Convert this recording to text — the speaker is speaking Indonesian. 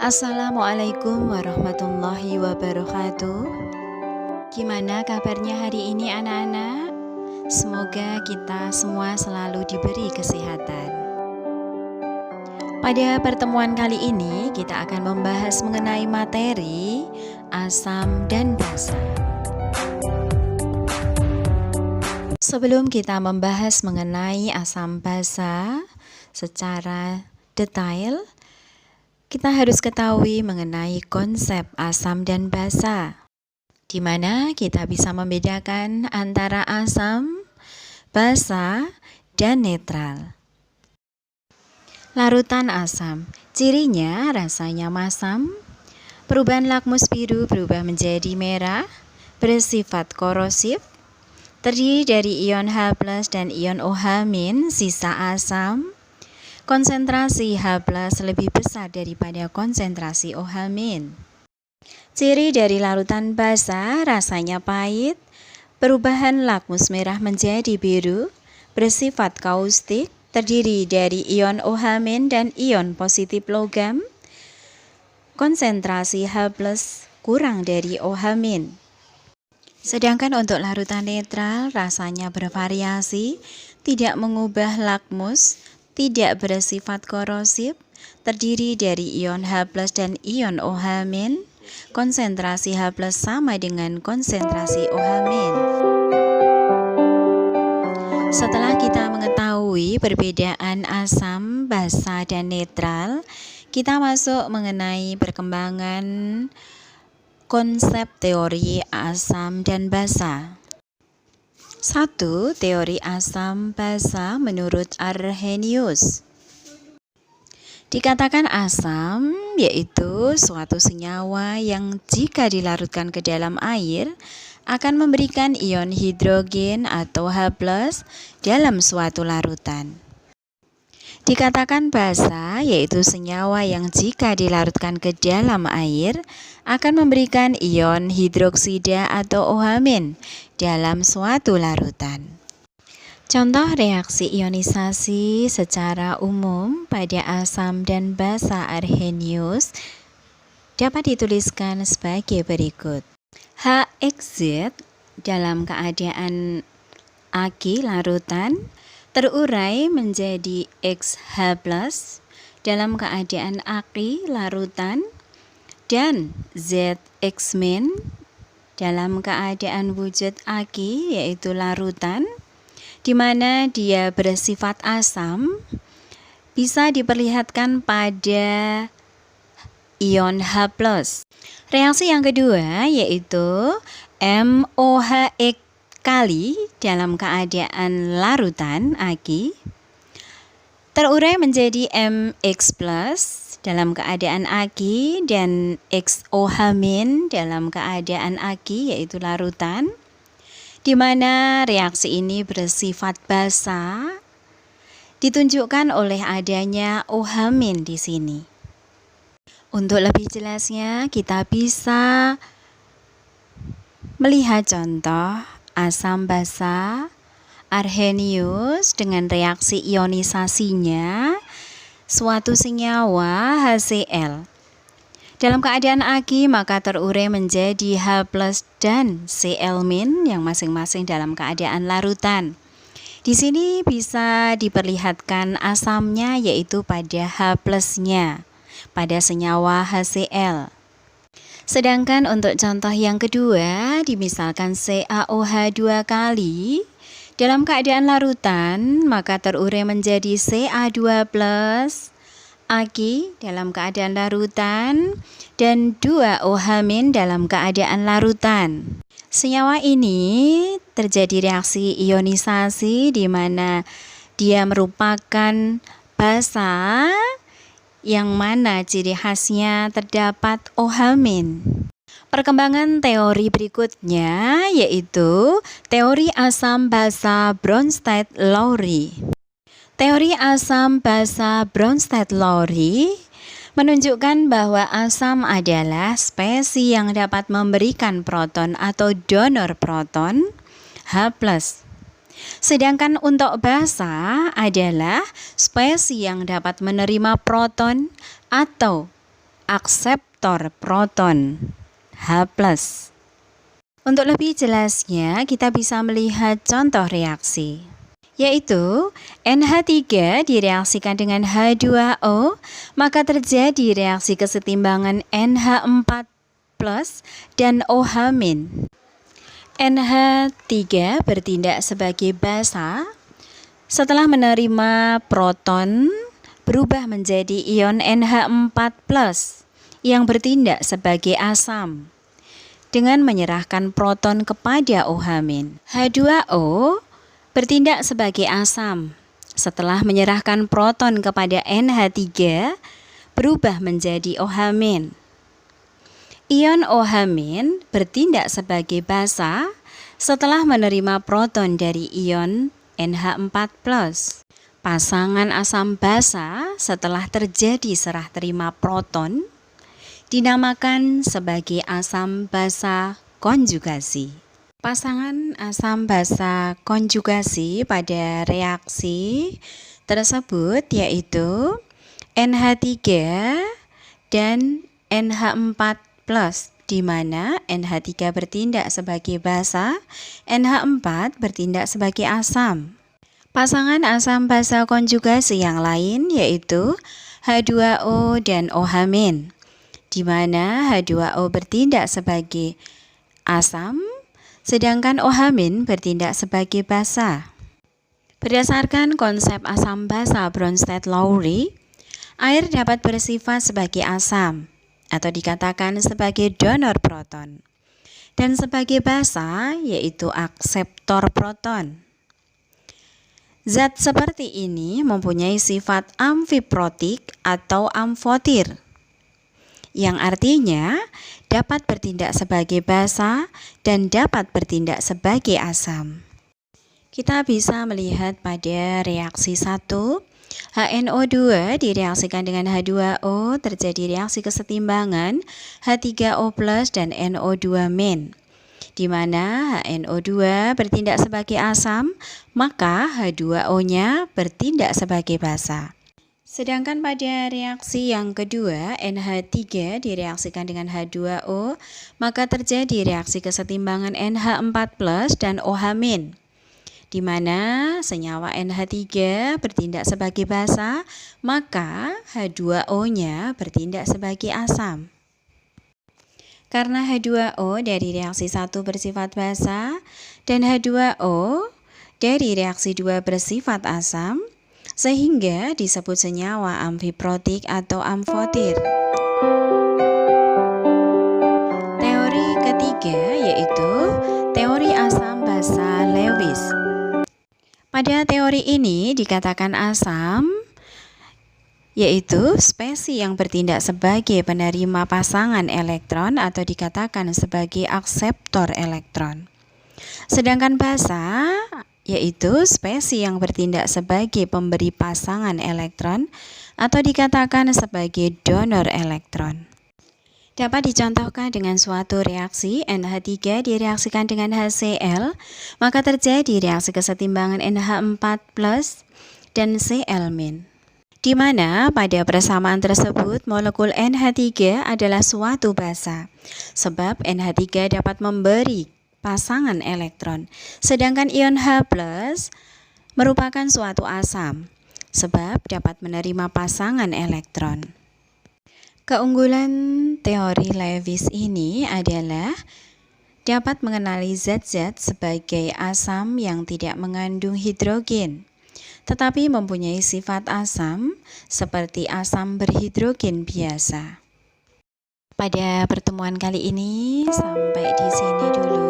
Assalamualaikum warahmatullahi wabarakatuh. Gimana kabarnya hari ini anak-anak? Semoga kita semua selalu diberi kesehatan. Pada pertemuan kali ini kita akan membahas mengenai materi asam dan basa. Sebelum kita membahas mengenai asam basa secara detail, kita harus ketahui mengenai konsep asam dan basa, di mana kita bisa membedakan antara asam, basa, dan netral. Larutan asam, cirinya rasanya masam, perubahan lakmus biru berubah menjadi merah, bersifat korosif, terdiri dari ion H+ dan ion OH-, sisa asam. Konsentrasi H+ lebih besar daripada konsentrasi OH-. Ciri dari larutan basa, rasanya pahit, perubahan lakmus merah menjadi biru, bersifat kaustik, terdiri dari ion OH- dan ion positif logam. Konsentrasi H+ kurang dari OH-. Sedangkan untuk larutan netral, rasanya bervariasi, tidak mengubah lakmus, tidak bersifat korosif, terdiri dari ion H+ dan ion OH-. Konsentrasi H+ sama dengan konsentrasi OH-. Setelah kita mengetahui perbedaan asam, basa, dan netral, kita masuk mengenai perkembangan konsep teori asam dan basa. 1. Teori asam basa menurut Arrhenius. Dikatakan asam yaitu suatu senyawa yang jika dilarutkan ke dalam air akan memberikan ion hidrogen atau H+ dalam suatu larutan. Dikatakan basa yaitu senyawa yang jika dilarutkan ke dalam air akan memberikan ion hidroksida atau OH- dalam suatu larutan. Contoh reaksi ionisasi secara umum pada asam dan basa Arrhenius dapat dituliskan sebagai berikut. HXZ dalam keadaan Ag larutan terurai menjadi XH+ dalam keadaan Aq larutan dan ZX- dalam keadaan wujud Ag yaitu larutan, di mana dia bersifat asam, bisa diperlihatkan pada ion H+. Reaksi yang kedua yaitu MOHX kali dalam keadaan larutan Ag terurai menjadi MX+ dalam keadaan Ag dan XOH- dalam keadaan Ag yaitu larutan, di mana reaksi ini bersifat basa ditunjukkan oleh adanya OH- di sini. Untuk lebih jelasnya kita bisa melihat contoh asam basa Arrhenius dengan reaksi ionisasinya suatu senyawa HCl. Dalam keadaan Ag maka terurai menjadi H+ dan Cl- yang masing-masing dalam keadaan larutan. Di sini bisa diperlihatkan asamnya yaitu pada H+-nya pada senyawa HCl. Sedangkan untuk contoh yang kedua, dimisalkan CaOH 2 kali dalam keadaan larutan, maka terurai menjadi Ca2+ Ag dalam keadaan larutan dan 2 OH- dalam keadaan larutan. Senyawa ini terjadi reaksi ionisasi di mana dia merupakan basa yang mana ciri khasnya terdapat OH-. Perkembangan teori berikutnya yaitu teori asam basa Bronsted-Lowry. Teori asam basa Bronsted-Lowry menunjukkan bahwa asam adalah spesies yang dapat memberikan proton atau donor proton H+. Sedangkan untuk basa adalah spesies yang dapat menerima proton atau akseptor proton H+. Untuk lebih jelasnya, kita bisa melihat contoh reaksi, yaitu NH3 direaksikan dengan H2O, maka terjadi reaksi kesetimbangan NH4+ dan OH-. NH3 bertindak sebagai basa setelah menerima proton berubah menjadi ion NH4+ yang bertindak sebagai asam dengan menyerahkan proton kepada OH-. H2O bertindak sebagai asam setelah menyerahkan proton kepada NH3 berubah menjadi OH-. Ion OH- bertindak sebagai basa setelah menerima proton dari ion NH4+. Pasangan asam basa setelah terjadi serah terima proton dinamakan sebagai asam basa konjugasi. Pasangan asam basa konjugasi pada reaksi tersebut yaitu NH3 dan NH4+, di mana NH3 bertindak sebagai basa, NH4 bertindak sebagai asam. Pasangan asam basa konjugasi yang lain yaitu H2O dan OH-, di mana H2O bertindak sebagai asam, sedangkan OH- bertindak sebagai basa. Berdasarkan konsep asam basa Bronsted-Lowry, air dapat bersifat sebagai asam atau dikatakan sebagai donor proton, dan sebagai basa yaitu akseptor proton. Zat seperti ini mempunyai sifat amfiprotik atau amfotir, yang artinya dapat bertindak sebagai basa dan dapat bertindak sebagai asam. Kita bisa melihat pada reaksi 1, HNO2 direaksikan dengan H2O, terjadi reaksi kesetimbangan H3O+ dan NO2-, di mana HNO2 bertindak sebagai asam, maka H2O-nya bertindak sebagai basa. Sedangkan pada reaksi yang kedua, NH3 direaksikan dengan H2O, maka terjadi reaksi kesetimbangan NH4+ dan OH-, di mana senyawa NH3 bertindak sebagai basa, maka H2O-nya bertindak sebagai asam. Karena H2O dari reaksi 1 bersifat basa dan H2O dari reaksi 2 bersifat asam, sehingga disebut senyawa amfiprotik atau amfotir. Teori ketiga yaitu teori asam basa Lewis. Pada teori ini dikatakan asam yaitu spesies yang bertindak sebagai penerima pasangan elektron atau dikatakan sebagai akseptor elektron. Sedangkan basa yaitu spesies yang bertindak sebagai pemberi pasangan elektron atau dikatakan sebagai donor elektron. Dapat dicontohkan dengan suatu reaksi NH3 direaksikan dengan HCl, maka terjadi reaksi kesetimbangan NH4+ dan Cl-, di mana pada persamaan tersebut molekul NH3 adalah suatu basa, sebab NH3 dapat memberi pasangan elektron, sedangkan ion H+ merupakan suatu asam, sebab dapat menerima pasangan elektron. Keunggulan teori Lewis ini adalah dapat mengenali zat-zat sebagai asam yang tidak mengandung hidrogen, tetapi mempunyai sifat asam seperti asam berhidrogen biasa. Pada pertemuan kali ini sampai di sini dulu.